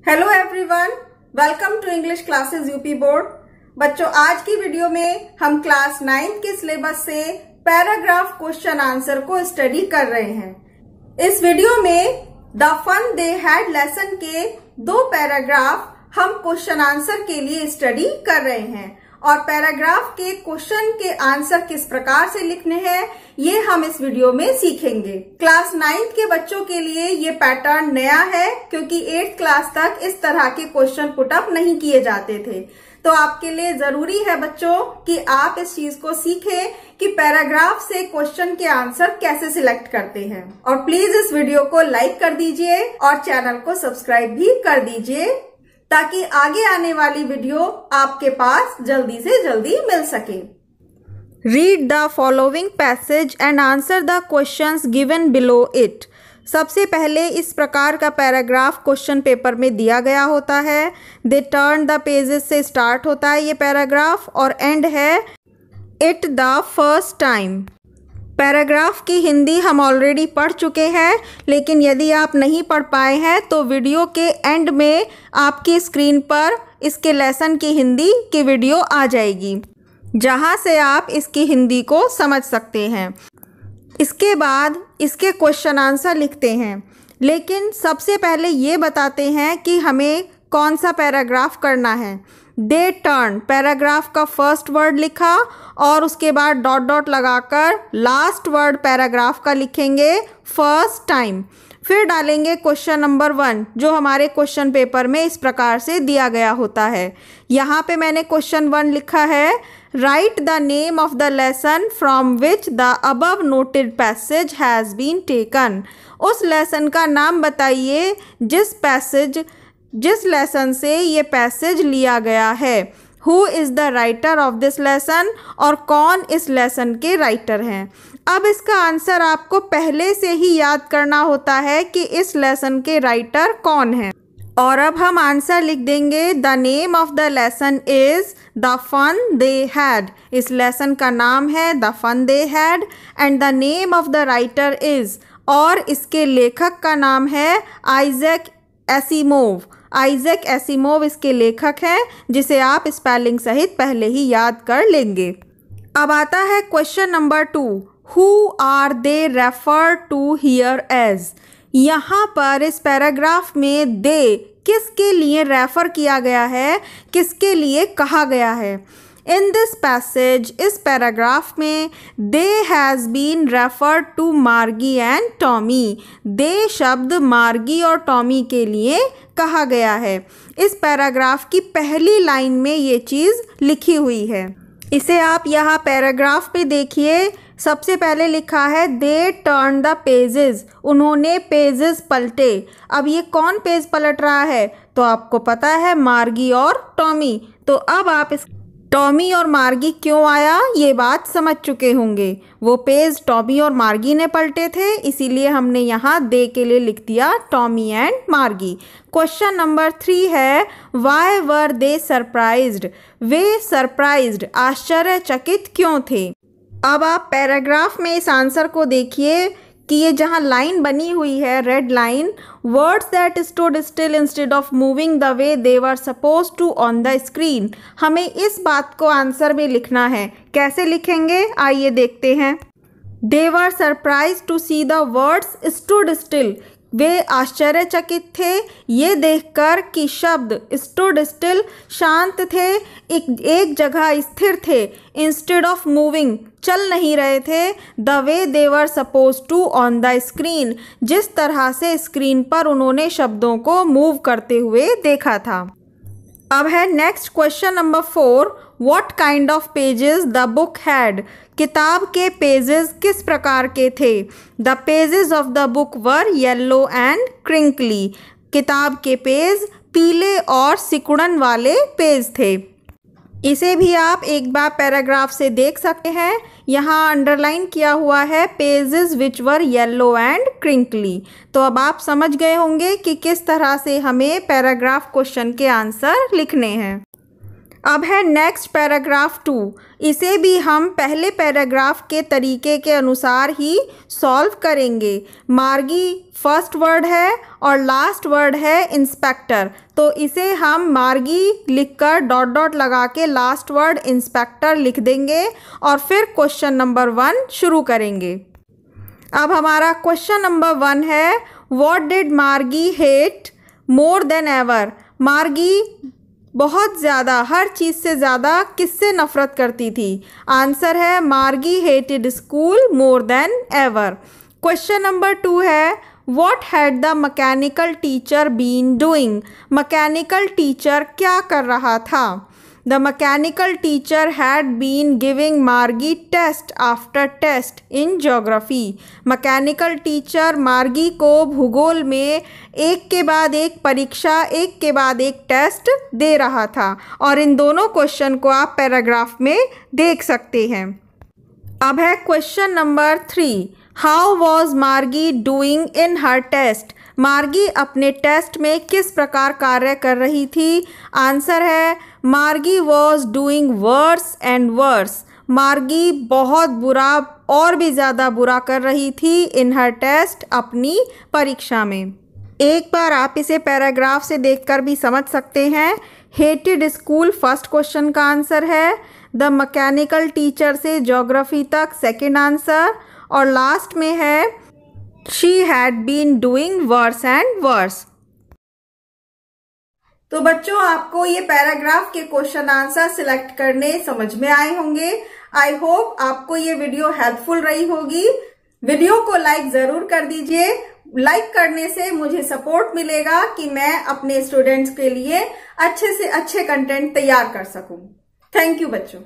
Hello everyone, welcome to English classes UP board. बच्चों, आज की वीडियो में हम क्लास 9 के सिलेबस से पैराग्राफ क्वेश्चन आंसर को स्टडी कर रहे हैं। इस वीडियो में the fun they had lesson के 2 पैराग्राफ हम क्वेश्चन आंसर के लिए स्टडी कर रहे हैं और पैराग्राफ के क्वेश्चन के आंसर किस प्रकार से लिखने हैं ये हम इस वीडियो में सीखेंगे। क्लास 9 के बच्चों के लिए ये पैटर्न नया है क्योंकि 8th क्लास तक इस तरह के क्वेश्चन पुटअप नहीं किए जाते थे। तो आपके लिए जरूरी है बच्चों कि आप इस चीज को सीखें कि पैराग्राफ से क्वेश्चन के आंसर कैसे सिलेक्ट करते हैं। और प्लीज इस वीडियो को लाइक कर दीजिए और चैनल को सब्सक्राइब भी कर दीजिए ताकि आगे आने वाली वीडियो आपके पास जल्दी से जल्दी मिल सके। Read the following passage and answer the questions given below it. सबसे पहले इस प्रकार का पैराग्राफ क्वेश्चन पेपर में दिया गया होता है। दे टर्न द पेजेस से स्टार्ट होता है ये पैराग्राफ और एंड है it the first time. Paragraph की हिंदी हम ऑलरेडी पढ़ चुके हैं, लेकिन यदि आप नहीं पढ़ पाए हैं तो वीडियो के एंड में आपकी स्क्रीन पर इसके लेसन की हिंदी की वीडियो आ जाएगी, जहां से आप इसकी हिंदी को समझ सकते हैं। इसके बाद इसके क्वेश्चन आंसर लिखते हैं, लेकिन सबसे पहले ये बताते हैं कि हमें कौन सा पैराग्राफ करना है। दे टर्न पैराग्राफ का फर्स्ट वर्ड लिखा और उसके बाद डॉट डॉट लगाकर लास्ट वर्ड पैराग्राफ का लिखेंगे फर्स्ट टाइम। फिर डालेंगे क्वेश्चन नंबर 1 जो हमारे क्वेश्चन पेपर में इस प्रकार से दिया गया होता है। यहाँ पे मैंने क्वेश्चन 1 लिखा है, write the name of the lesson from which the above noted passage has been taken. उस लेसन का नाम बताइए जिस लेसन से ये पैसेज लिया गया है। Who is the writer of this lesson, और कौन इस लेसन के राइटर हैं। अब इसका आंसर आपको पहले से ही याद करना होता है कि इस लेसन के राइटर कौन हैं। और अब हम आंसर लिख देंगे, the name of the lesson is the fun they had. इस लेसन का नाम है the fun they had and the name of the writer is, और इसके लेखक का नाम है आइजैक एसिमोव। आइजैक एसिमोव इसके लेखक हैं, जिसे आप स्पेलिंग सहित पहले ही याद कर लेंगे। अब आता है question number 2, who are they refer to here as. यहाँ पर इस पैराग्राफ में दे किसके लिए रेफर किया गया है, किसके लिए कहा गया है। इन दिस पैसेज, इस पैराग्राफ में they has been referred to मार्गी एंड टॉमी। दे शब्द मार्गी और टॉमी के लिए कहा गया है। इस पैराग्राफ की पहली लाइन में ये चीज़ लिखी हुई है। इसे आप यहाँ पैराग्राफ पे देखिए। सबसे पहले लिखा है दे टर्न द पेजेस। उन्होंने पेजेस पलटे। अब ये कौन पेज पलट रहा है, तो आपको पता है मार्गी और टॉमी। तो अब आप इस टॉमी और मार्गी क्यों आया ये बात समझ चुके होंगे। वो पेज टॉमी और मार्गी ने पलटे थे, इसीलिए हमने यहाँ दे के लिए लिख दिया टॉमी एंड मार्गी। क्वेश्चन नंबर 3 है, why were they surprised. Way surprised आश्चर्यचकित क्यों थे। अब आप पैराग्राफ में इस आंसर को देखिए कि ये जहाँ लाइन बनी हुई है red line, words that stood still instead of moving the way they were suppose to on the screen. हमें इस बात को आंसर में लिखना है। कैसे लिखेंगे आइए देखते हैं। They were surprised to see the words stood still. वे आश्चर्यचकित थे ये देखकर कि शब्द स्टूड स्टिल शांत थे, एक जगह स्थिर थे। इंस्टेड ऑफ मूविंग चल नहीं रहे थे। The way they were suppose to on the screen, जिस तरह से स्क्रीन पर उन्होंने शब्दों को मूव करते हुए देखा था। अब है next question number 4, what kind of pages the book had. किताब के पेजेस किस प्रकार के थे। The pages of the book were yellow and crinkly. किताब के पेज पीले और सिकुड़न वाले पेज थे। इसे भी आप एक बार पैराग्राफ से देख सकते हैं। यहाँ अंडरलाइन किया हुआ है pages which were yellow and crinkly. तो अब आप समझ गए होंगे कि किस तरह से हमें पैराग्राफ क्वेश्चन के आंसर लिखने हैं। अब है नेक्स्ट पैराग्राफ 2। इसे भी हम पहले पैराग्राफ के तरीके के अनुसार ही सॉल्व करेंगे। मार्गी फर्स्ट वर्ड है और लास्ट वर्ड है इंस्पेक्टर, तो इसे हम मार्गी लिखकर डॉट डॉट लगा के लास्ट वर्ड इंस्पेक्टर लिख देंगे और फिर क्वेश्चन नंबर 1 शुरू करेंगे। अब हमारा क्वेश्चन नंबर 1 है, व्हाट डिड मार्गी हेट मोर देन एवर। मार्गी बहुत ज़्यादा, हर चीज़ से ज़्यादा किससे नफ़रत करती थी? आंसर है Margie hated school more than ever. Question number 2 है, what had the mechanical teacher been doing. Mechanical teacher क्या कर रहा था? The mechanical teacher had been giving Margie test after test in geography. Mechanical teacher Margie को भूगोल में एक के बाद एक परीक्षा, एक के बाद एक टेस्ट दे रहा था और इन दोनों क्वेश्चन को आप पैराग्राफ में देख सकते हैं। अब है क्वेश्चन नंबर 3, हाउ वॉज मार्गी डूइंग इन हर टेस्ट। मार्गी अपने टेस्ट में किस प्रकार कार्य कर रही थी? आंसर है Margie was doing worse and worse. Margie बहुत बुरा और भी ज़्यादा बुरा कर रही थी इन हर टेस्ट, अपनी परीक्षा में। एक बार आप इसे पैराग्राफ से देखकर भी समझ सकते हैं। हेटेड स्कूल फर्स्ट क्वेश्चन का आंसर है, द मैकेनिकल टीचर से ज्योग्राफी तक सेकेंड आंसर और लास्ट में है she had been doing worse and worse. तो बच्चों, आपको ये पैराग्राफ के क्वेश्चन आंसर सिलेक्ट करने समझ में आए होंगे। आई होप आपको ये वीडियो हेल्पफुल रही होगी। वीडियो को लाइक जरूर कर दीजिए। लाइक करने से मुझे सपोर्ट मिलेगा कि मैं अपने स्टूडेंट्स के लिए अच्छे से अच्छे कंटेंट तैयार कर सकूं। थैंक यू बच्चों।